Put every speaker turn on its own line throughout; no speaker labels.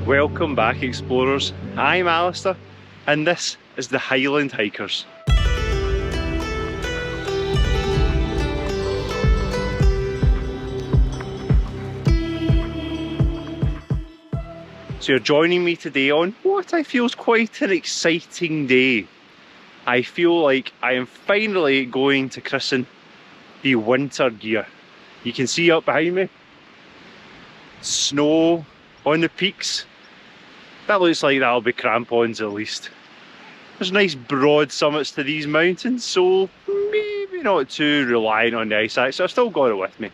Welcome back, explorers. I'm Alistair and this is the Highland Hikers. So you're joining me today on what I feel is quite an exciting day. I feel like I am finally going to christen the winter gear. You can see up behind me, snow on the peaks. That looks like that'll be crampons at least. There's nice broad summits to these mountains, so maybe not too reliant on the ice axe, so I've still got it with me.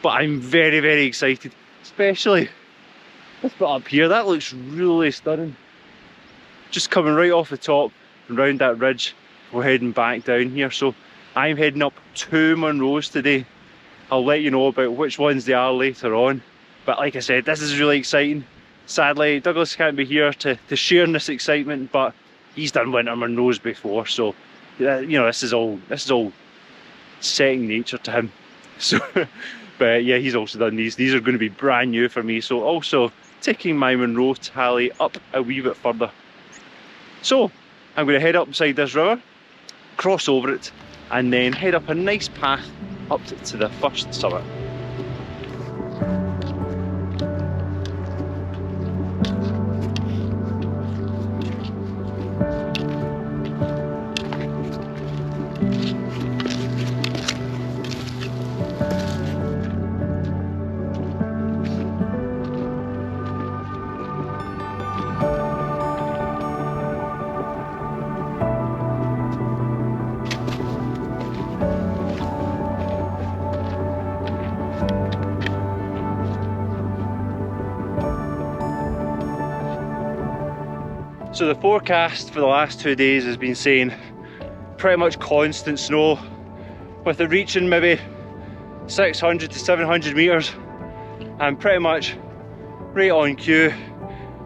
But I'm very, very excited, especially this bit up here. That looks really stunning. Just coming right off the top and round that ridge, we're heading back down here. So I'm heading up 2 Munros today. I'll let you know about which ones they are later on. But like I said, this is really exciting. Sadly, Douglas can't be here to share in this excitement, but he's done winter Munros before, so you know, this is all second nature to him. So, but yeah, he's also done these. These are going to be brand new for me. So also taking my Munro tally up a wee bit further. So I'm going to head up beside this river, cross over it, and then head up a nice path up to the first summit. So the forecast for the last 2 days has been saying pretty much constant snow, with it reaching maybe 600 to 700 metres. I'm pretty much right on cue.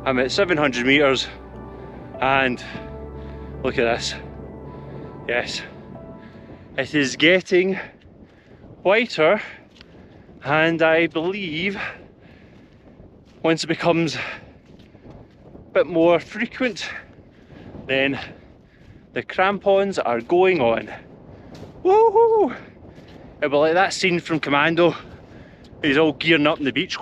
I'm at 700 metres and look at this. Yes, it is getting whiter, and I believe once it becomes bit more frequent, then the crampons are going on. Woohoo! It'll be like that scene from Commando. He's all gearing up on the beach.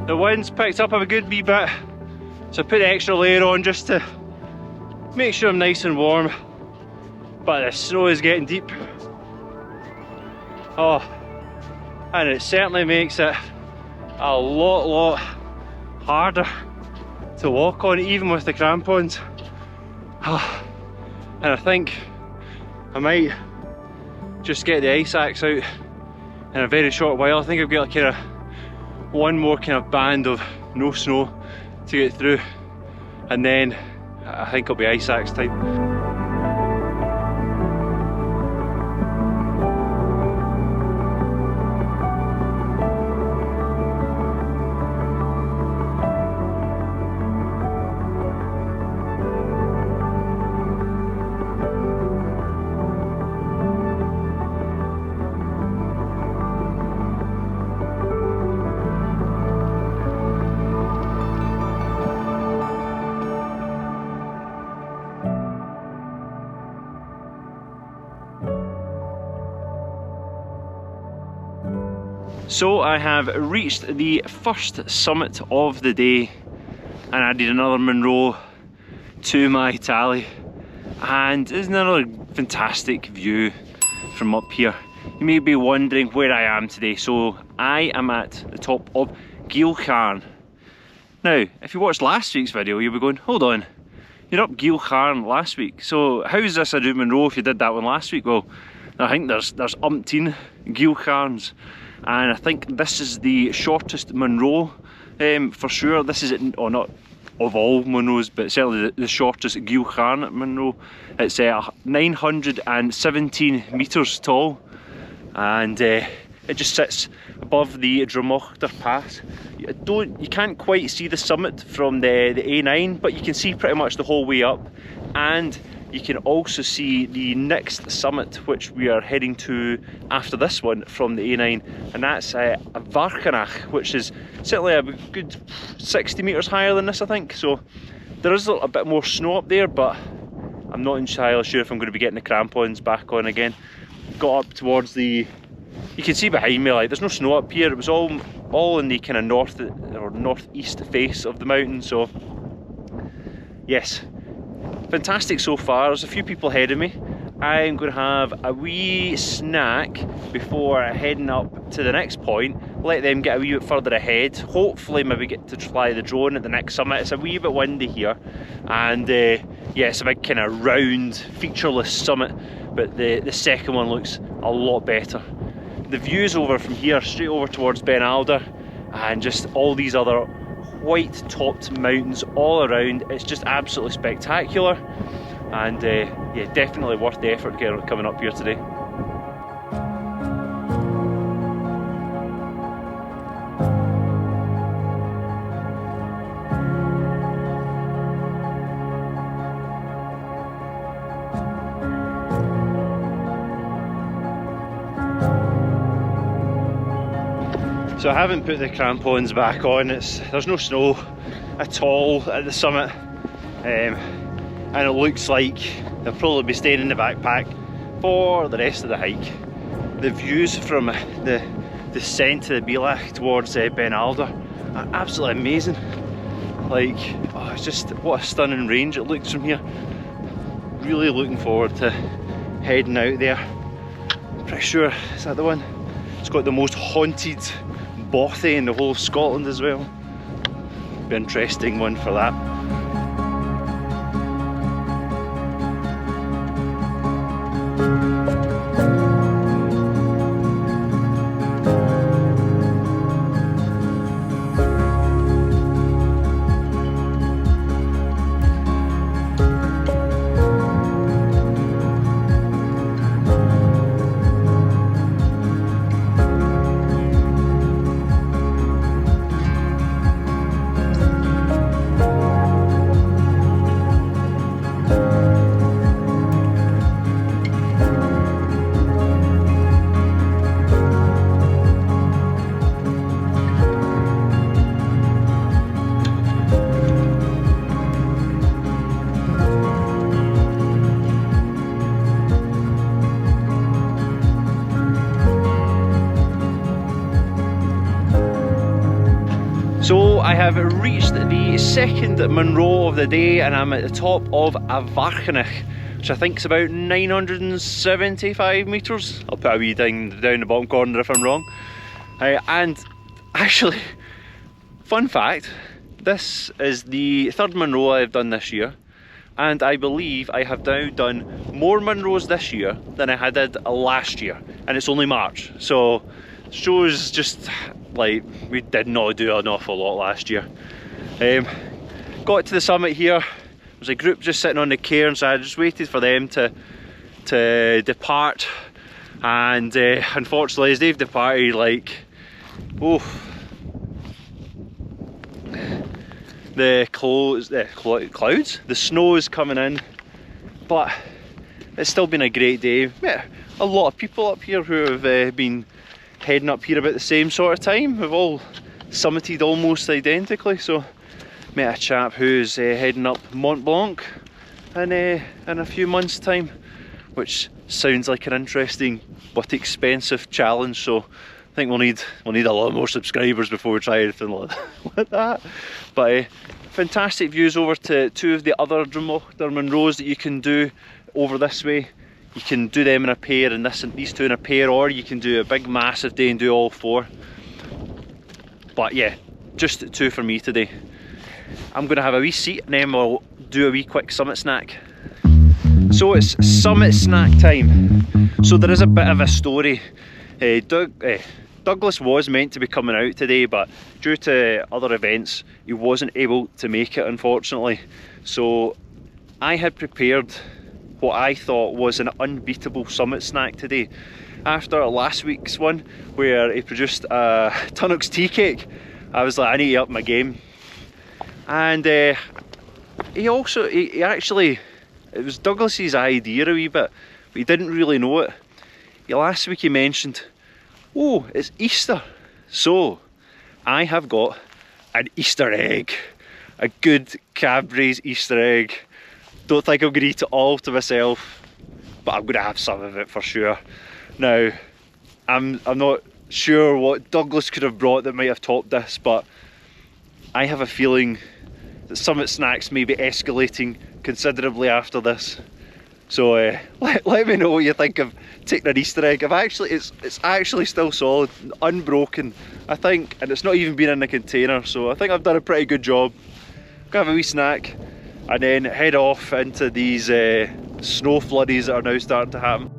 The wind's picked up a good wee bit, so I put the extra layer on just to make sure I'm nice and warm. But the snow is getting deep. Oh, and it certainly makes it a lot harder to walk on, even with the crampons. Oh, and I think I might just get the ice axe out in a very short while. I think I've got like kind of one more kind of band of no snow to get through, and then I think it'll be ice axe time. So I have reached the first summit of the day and added another Munro to my tally, and there's another fantastic view from up here. You may be wondering where I am today. So I am at the top of Geal Chàrn. Now if you watched last week's video, you'll be going, hold on, you're up Geal Chàrn last week. So how's this a new Munro if you did that one last week? Well, I think there's umpteen Geal Chàrns, and I think this is the shortest Munro for sure. This is it, or not of all Munros, but certainly the shortest Geal Chàrn Munro. It's 917 metres tall, and it just sits above the Drumochter pass. You can't quite see the summit from the A9, but you can see pretty much the whole way up, and you can also see the next summit, which we are heading to after this one from the A9, and that's Mharconaich, which is certainly a good 60 metres higher than this, I think. So there is a bit more snow up there, but I'm not entirely sure if I'm going to be getting the crampons back on again. Got up towards the, you can see behind me, like there's no snow up here. It was all in the kind of north or northeast face of the mountain. So yes, fantastic so far. There's a few people ahead of me. I'm going to have a wee snack before heading up to the next point, let them get a wee bit further ahead, hopefully maybe get to fly the drone at the next summit. It's a wee bit windy here, and yeah, it's a big kind of round featureless summit, but the second one looks a lot better. The views over from here straight over towards Ben Alder, and just all these other white topped mountains all around. It's just absolutely spectacular, and yeah, definitely worth the effort coming up here today. So I haven't put the crampons back on. There's no snow at all at the summit, and it looks like they'll probably be staying in the backpack for the rest of the hike. The views from the descent to the Bielach towards Ben Alder are absolutely amazing. Like, oh, it's just, what a stunning range it looks from here. Really looking forward to heading out there. I'm pretty sure, is that the one? It's got the most haunted bothy in the whole of Scotland as well. Be an interesting one for that. So I have reached the second Munro of the day, and I'm at the top of Mharconaich, which I think is about 975 metres. I'll put a wee thing down the bottom corner if I'm wrong. And actually, fun fact, this is the third Munro I've done this year, and I believe I have now done more Munros this year than I did last year, and it's only March. So shows just like we did not do an awful lot last year. Got to the summit here. There was a group just sitting on the cairn, so I just waited for them to depart, and unfortunately as they've departed, like, oh, the clouds, the snow is coming in, but it's still been a great day. Met a lot of people up here who have been heading up here about the same sort of time. We've all summited almost identically. So met a chap who's heading up Mont Blanc in a few months' time, which sounds like an interesting but expensive challenge. So I think we'll need a lot more subscribers before we try anything like that. But fantastic views over to two of the other Drumochter Munros that you can do over this way. You can do them in a pair, and these two in a pair, or you can do a big massive day and do all four. But yeah, just two for me today. I'm going to have a wee seat, and then we'll do a wee quick summit snack. So it's summit snack time. So there is a bit of a story. Douglas was meant to be coming out today, but due to other events he wasn't able to make it, unfortunately. So I had prepared what I thought was an unbeatable summit snack today. After last week's one where he produced a Tunnock's tea cake, I was like, I need to up my game. And he actually, it was Douglas's idea a wee bit, but he didn't really know it. Last week he mentioned, oh, it's Easter, so I have got an Easter egg, a good Cadbury's Easter egg. Don't think I'm going to eat it all to myself, but I'm going to have some of it for sure. Now, I'm not sure what Douglas could have brought that might have topped this, but I have a feeling that Summit Snacks may be escalating considerably after this. So let me know what you think of taking an Easter egg. It's actually still solid, unbroken, I think, and it's not even been in a container, so I think I've done a pretty good job. Go have a wee snack and then head off into these snow flurries that are now starting to happen.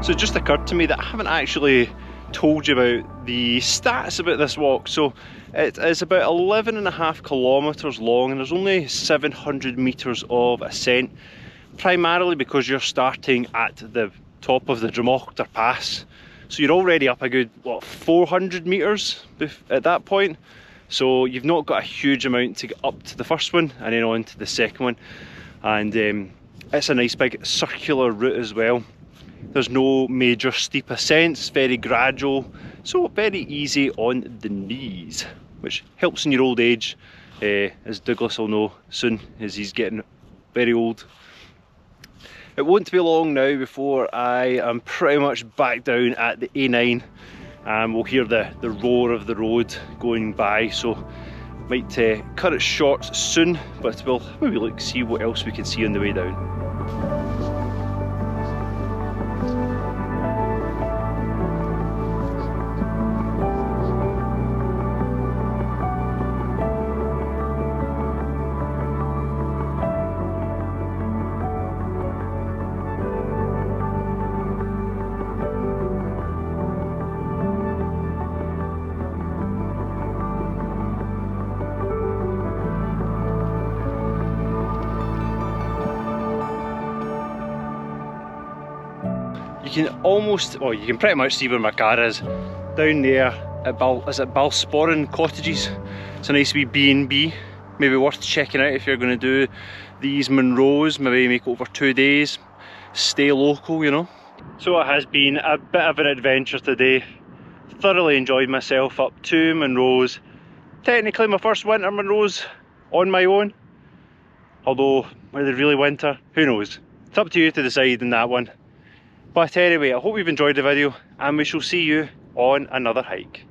So it just occurred to me that I haven't actually told you about the stats about this walk. So it is about 11.5 kilometres long and there's only 700 metres of ascent, primarily because you're starting at the top of the Drumochter pass. So you're already up a good, what, 400 metres at that point. So you've not got a huge amount to get up to the first one and then on to the second one. And it's a nice big circular route as well. There's no major steep ascents, very gradual, so very easy on the knees, which helps in your old age, as Douglas will know soon as he's getting very old. It won't be long now before I am pretty much back down at the A9 and we'll hear the roar of the road going by, so might cut it short soon, but we'll maybe look see what else we can see on the way down. You can almost, well, you can pretty much see where my car is. Down there at Balsporin Cottages. It's a nice wee B&B, maybe worth checking out if you're going to do these Munros, maybe make it over 2 days, stay local, you know. So it has been a bit of an adventure today. Thoroughly enjoyed myself up to Munros. Technically my first winter Munros on my own, although whether really winter, who knows. It's up to you to decide in that one. But anyway, I hope you've enjoyed the video, and we shall see you on another hike.